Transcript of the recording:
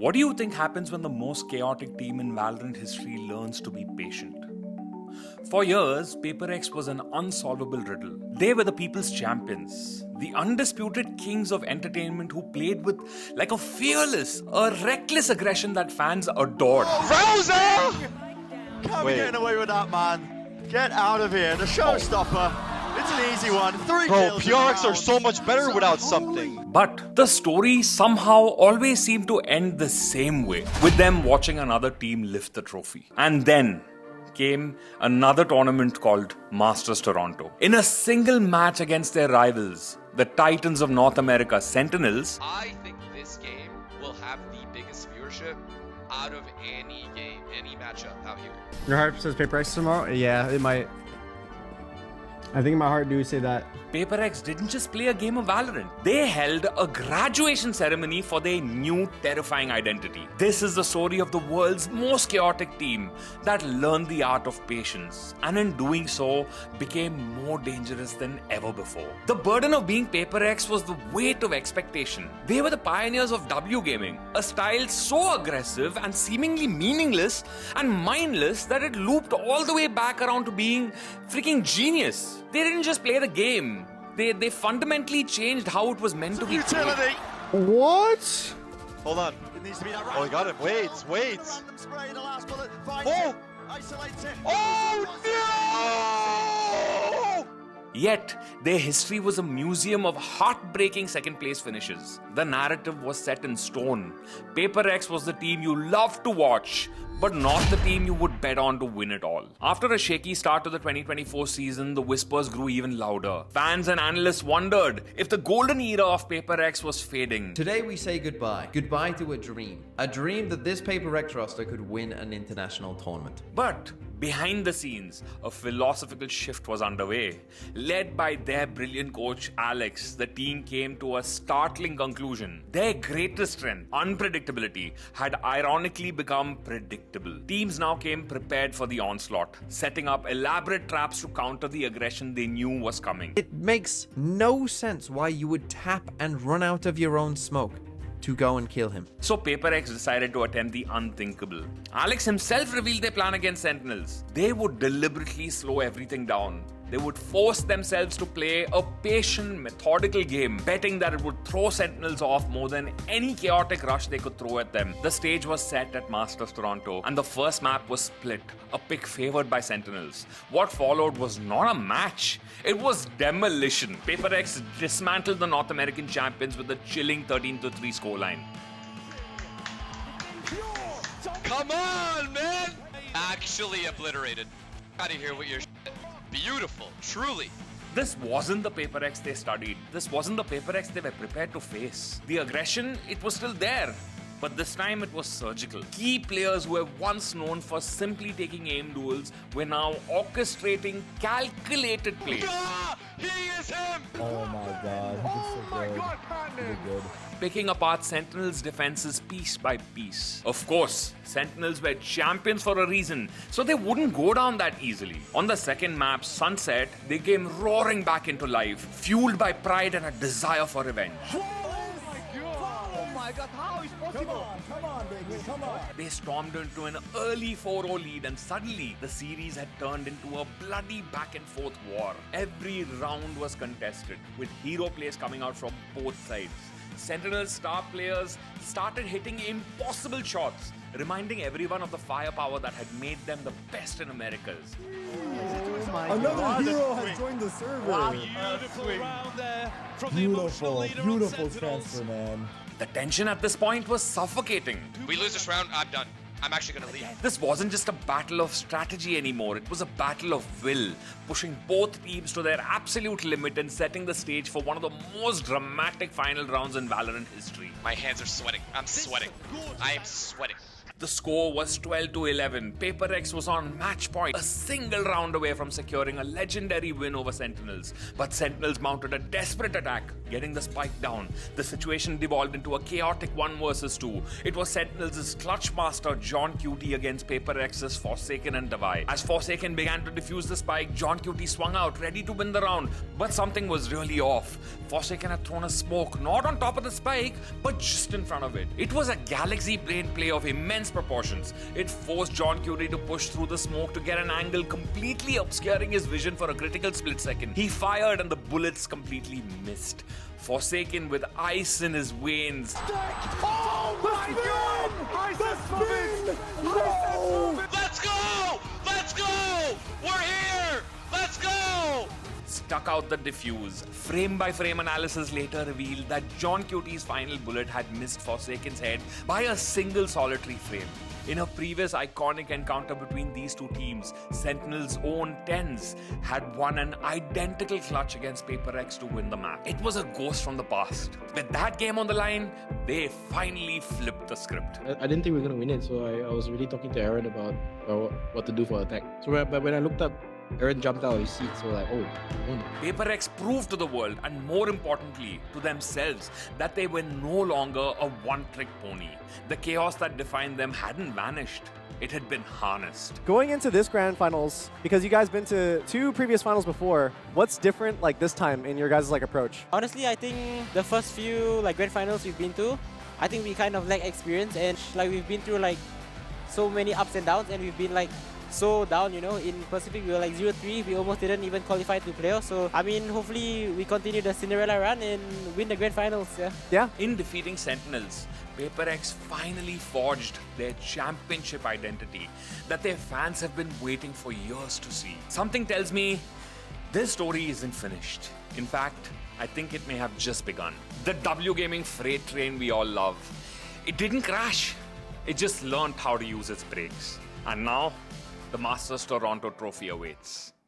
What do you think happens when the most chaotic team in Valorant history learns to be patient? For years, PaperX was an unsolvable riddle. They were the people's champions, the undisputed kings of entertainment who played with like a fearless, a reckless aggression that fans adored. Rosa! Can't be getting away with that, man. Get out of here. The showstopper. It's an easy one. Three Bro, kills. PRX are so much better without something. But the story somehow always seemed to end the same way, with them watching another team lift the trophy. And then came another tournament called Masters Toronto. In a single match against their rivals, the Titans of North America, Sentinels, I think this game will have the biggest viewership out of any game, any matchup out here. Your heart says PaperX tomorrow? Yeah, it might. I think my heart do say that. PaperX didn't just play a game of Valorant. They held a graduation ceremony for their new terrifying identity. This is the story of the world's most chaotic team that learned the art of patience and in doing so became more dangerous than ever before. The burden of being PaperX was the weight of expectation. They were the pioneers of W gaming, a style so aggressive and seemingly meaningless and mindless that it looped all the way back around to being freaking genius. They didn't just play the game. They fundamentally changed how it was meant to be played. Utility. What? Hold on. It needs to be that right. Oh, he got him. Wait. Random spray, the last bullet. Finds Oh! it. Isolates it. Oh, no! Yet, their history was a museum of heartbreaking second place finishes. The narrative was set in stone. PaperX was the team you loved to watch, but not the team you would bet on to win it all. After a shaky start to the 2024 season, the whispers grew even louder. Fans and analysts wondered if the golden era of PaperX was fading. Today we say goodbye. Goodbye to a dream. A dream that this PaperX roster could win an international tournament. But behind the scenes, a philosophical shift was underway. Led by their brilliant coach, Alex, the team came to a startling conclusion. Their greatest strength, unpredictability, had ironically become predictable. Teams now came prepared for the onslaught, setting up elaborate traps to counter the aggression they knew was coming. It makes no sense why you would tap and run out of your own smoke to go and kill him. So PaperX decided to attempt the unthinkable. Alex himself revealed their plan against Sentinels. They would deliberately slow everything down. They would force themselves to play a patient, methodical game, betting that it would throw Sentinels off more than any chaotic rush they could throw at them. The stage was set at Masters Toronto, and the first map was split, a pick favored by Sentinels. What followed was not a match, it was demolition. PaperX dismantled the North American champions with a chilling 13-3 scoreline. Come on, man! Actually obliterated. Out of here with your shit. Beautiful, truly. This wasn't the PaperX they studied. This wasn't the PaperX they were prepared to face. The aggression, it was still there. But this time it was surgical. Key players who were once known for simply taking aim duels were now orchestrating calculated plays. Ah, he is him! Oh my god, he's so good. Really good. Picking apart Sentinels' defenses piece by piece. Of course, Sentinels were champions for a reason, so they wouldn't go down that easily. On the second map, Sunset, they came roaring back into life, fueled by pride and a desire for revenge. Come on, baby, come on. They stormed into an early 4-0 lead and suddenly the series had turned into a bloody back and forth war. Every round was contested, with hero plays coming out from both sides. Sentinel's star players started hitting impossible shots, reminding everyone of the firepower that had made them the best in Americas. Another hero has joined the server. Wow. Beautiful transfer, man. The tension at this point was suffocating. We lose this round, I'm done. I'm actually gonna leave. This wasn't just a battle of strategy anymore, it was a battle of will, pushing both teams to their absolute limit and setting the stage for one of the most dramatic final rounds in Valorant history. My hands are sweating. I'm sweating. I am sweating. The score was 12-11. Paper X was on match point, a single round away from securing a legendary win over Sentinels. But Sentinels mounted a desperate attack, getting the spike down. The situation devolved into a chaotic 1 versus 2. It was Sentinels' clutch master John QT against Paper X's Forsaken and Davai. As Forsaken began to defuse the spike, John QT swung out, ready to win the round. But something was really off. Forsaken had thrown a smoke, not on top of the spike, but just in front of it. It was a galaxy brain play of immense proportions. It forced John Curie to push through the smoke to get an angle completely obscuring his vision for a critical split second. He fired and the bullets completely missed. Forsaken with ice in his veins. Oh my God! Let's go! Let's go! We're here! Let's go! Stuck out the diffuse. Frame by frame analysis later revealed that John Cutie's final bullet had missed Forsaken's head by a single solitary frame. In a previous iconic encounter between these two teams, Sentinels' own Tens had won an identical clutch against Paper X to win the match. It was a ghost from the past. With that game on the line, they finally flipped the script. I didn't think we were going to win it, so I was really talking to Aaron about what to do for attack. So but when I looked up, Aaron jumped out of his seat, so like, oh, we won. Paper X proved to the world, and more importantly, to themselves, that they were no longer a one-trick pony. The chaos that defined them hadn't vanished. It had been harnessed. Going into this grand finals, because you guys been to 2 previous finals before, what's different like this time in your guys' like approach? Honestly, I think the first few like grand finals we've been to, I think we kind of lack experience, and like we've been through like so many ups and downs, and we've been like so down, you know. In Pacific we were like 0-3, we almost didn't even qualify to playoffs. So I mean, hopefully we continue the Cinderella run and win the grand finals. Yeah. In defeating Sentinels, Paper X finally forged their championship identity that their fans have been waiting for years to see. Something tells me this story isn't finished. In fact, I think it may have just begun. The W Gaming freight train we all love. It didn't crash. It just learned how to use its brakes. And now, the Masters Toronto trophy awaits.